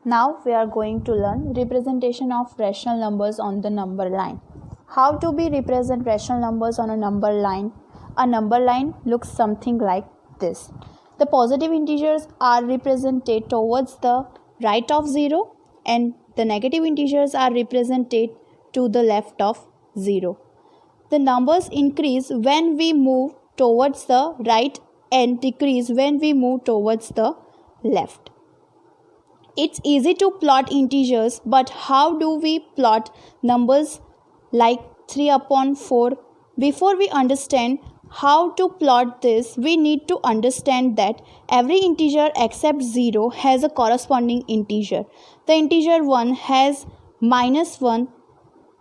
Now we are going to learn representation of rational numbers on the number line. How to be represent rational numbers on a number line? A number line looks something like this. The positive integers are represented towards the right of 0 and the negative integers are represented to the left of 0. The numbers increase when we move towards the right and decrease when we move towards the left. It's easy to plot integers, but how do we plot numbers like 3 upon 4? Before we understand how to plot this, we need to understand that every integer except 0 has a corresponding integer. The integer 1 has -1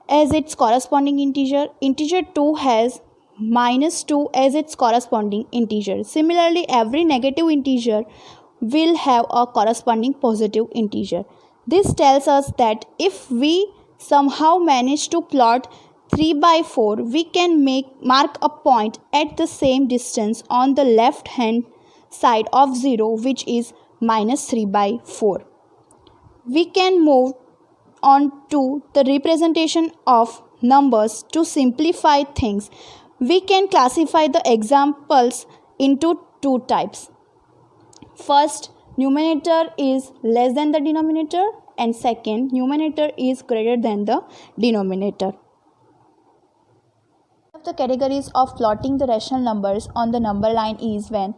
as its corresponding integer. Integer 2 has -2 as its corresponding integer. Similarly, every negative integer will have a corresponding positive integer. This tells us that if we somehow manage to plot 3 by 4, we can mark a point at the same distance on the left hand side of 0, which is -3 by 4. We can move on to the representation of numbers to simplify things. We can classify the examples into two types. First, numerator is less than the denominator, and second, numerator is greater than the denominator. One of the categories of plotting the rational numbers on the number line is when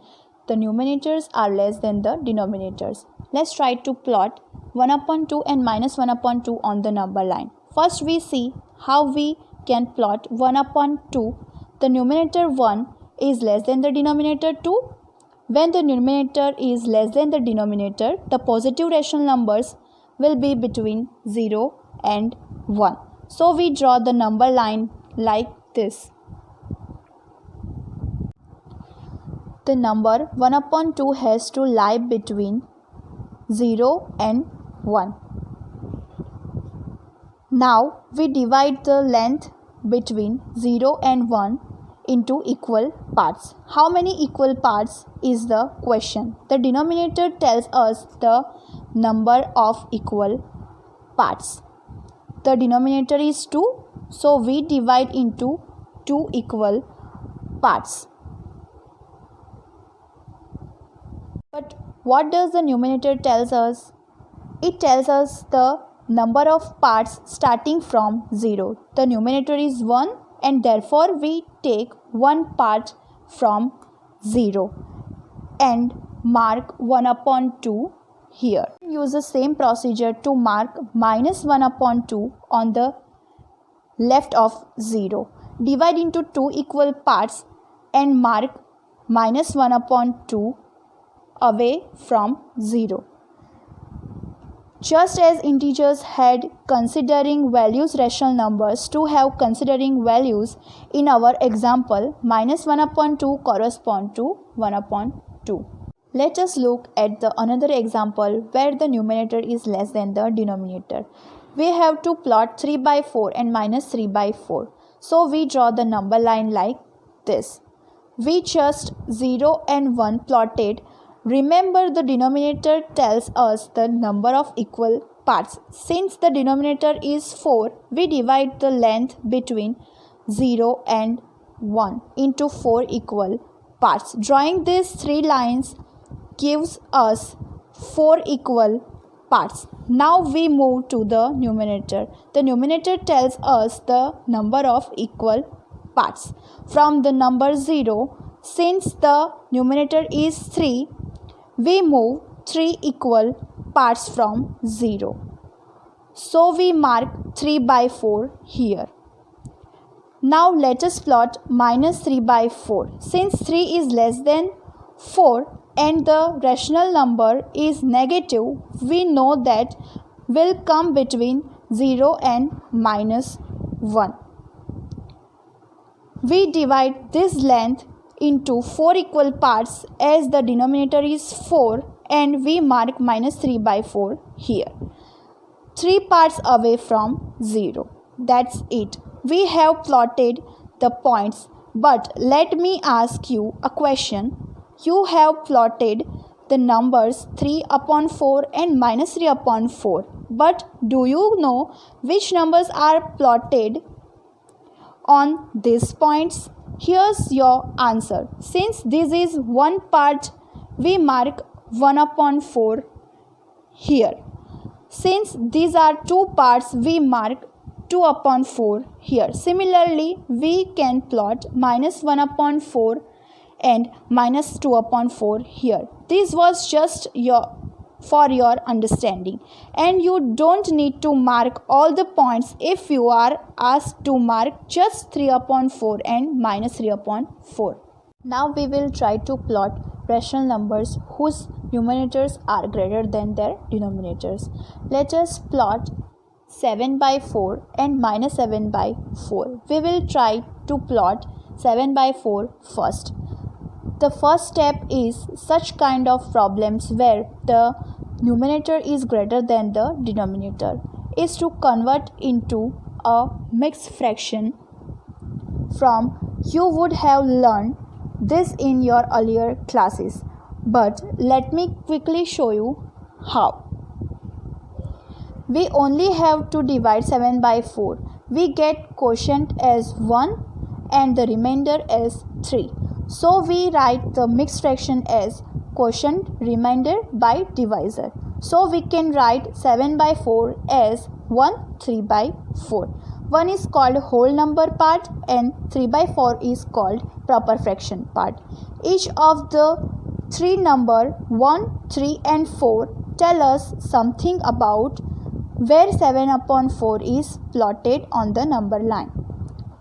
the numerators are less than the denominators. Let's try to plot 1 upon 2 and -1 upon 2 on the number line. First, we see how we can plot 1 upon 2. The numerator 1 is less than the denominator 2. When the numerator is less than the denominator, the positive rational numbers will be between 0 and 1. So we draw the number line like this. The number 1 upon 2 has to lie between 0 and 1. Now we divide the length between 0 and 1 into equal parts. How many equal parts is the question? The denominator tells us the number of equal parts. The denominator is 2, so we divide into 2 equal parts. But what does the numerator tells us? It tells us the number of parts starting from 0. The numerator is 1 and therefore we take 1 part from 0 and mark 1 upon 2 here. Use the same procedure to mark -1 upon 2 on the left of 0. Divide into 2 equal parts and mark -1 upon 2 away from 0. Just as integers had considering values rational numbers to have considering values, in our example, -1 upon 2 correspond to 1 upon 2. Let us look at the another example where the numerator is less than the denominator. We have to plot 3 by 4 and -3 by 4. So we draw the number line like this. We just 0 and 1 plotted. Remember, the denominator tells us the number of equal parts. Since the denominator is 4, we divide the length between 0 and 1 into 4 equal parts. Drawing these 3 lines gives us 4 equal parts. Now we move to the numerator. The numerator tells us the number of equal parts. From the number 0, since the numerator is 3, we move 3 equal parts from 0. So we mark 3 by 4 here. Now let us plot -3 by 4. Since 3 is less than 4 and the rational number is negative, we know that will come between 0 and -1. We divide this length into 4 equal parts as the denominator is 4 and we mark -3 by 4 here. 3 parts away from 0. That's it. We have plotted the points, but let me ask you a question. You have plotted the numbers 3 upon 4 and minus 3 upon 4. But do you know which numbers are plotted on these points? Here's your answer. Since this is one part, we mark 1 upon 4 here. Since these are two parts, we mark 2 upon 4 here. Similarly, we can plot minus 1 upon 4 and minus 2 upon 4 here. This was just for your understanding, and you don't need to mark all the points if you are asked to mark just 3 upon 4 and minus 3 upon 4. Now we will try to plot rational numbers whose numerators are greater than their denominators. Let us plot 7 by 4 and minus 7 by 4. We will try to plot 7 by 4 first. The first step is such kind of problems where the numerator is greater than the denominator is to convert into a mixed fraction. From you would have learned this in your earlier classes, but let me quickly show you how. We only have to divide 7 by 4. We get quotient as 1 and the remainder as 3. So we write the mixed fraction as quotient remainder by divisor. So we can write 7 by 4 as 1 3 by 4. 1 is called whole number part and 3 by 4 is called proper fraction part. Each of the three number 1, 3 and 4 tell us something about where 7 upon 4 is plotted on the number line.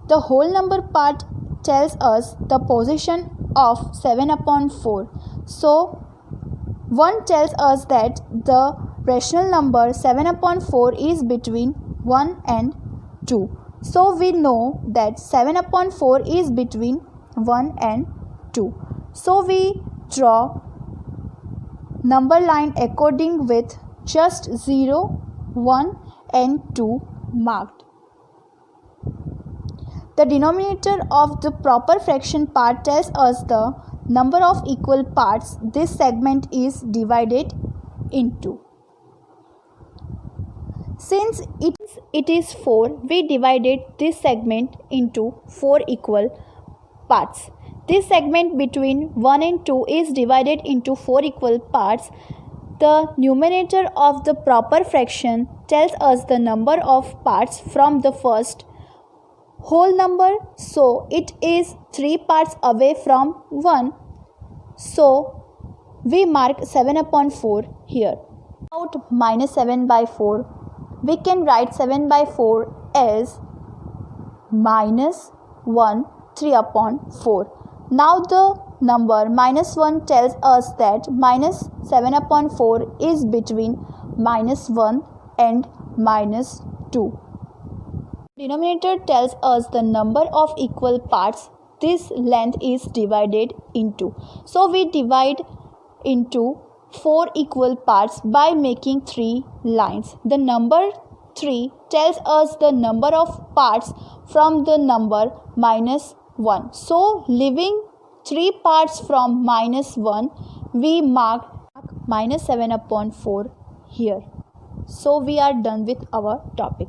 The whole number part tells us the position of 7 upon 4. So 1 tells us that the rational number 7 upon 4 is between 1 and 2. So we know that 7 upon 4 is between 1 and 2. So we draw number line according with just 0, 1 and 2 marked. The denominator of the proper fraction part tells us the number of equal parts this segment is divided into. Since it is 4, we divided this segment into 4 equal parts. This segment between 1 and 2 is divided into 4 equal parts. The numerator of the proper fraction tells us the number of parts from the first whole number, so it is 3 parts away from 1. So we mark 7 upon 4 here. About minus 7 by 4, we can write 7 by 4 as minus 1 3 upon 4. Now the number minus 1 tells us that minus 7 upon 4 is between minus 1 and minus 2. Denominator tells us the number of equal parts this length is divided into. So we divide into 4 equal parts by making 3 lines. The number 3 tells us the number of parts from the number minus 1. So leaving 3 parts from minus 1, we mark minus 7 upon 4 here. So we are done with our topic.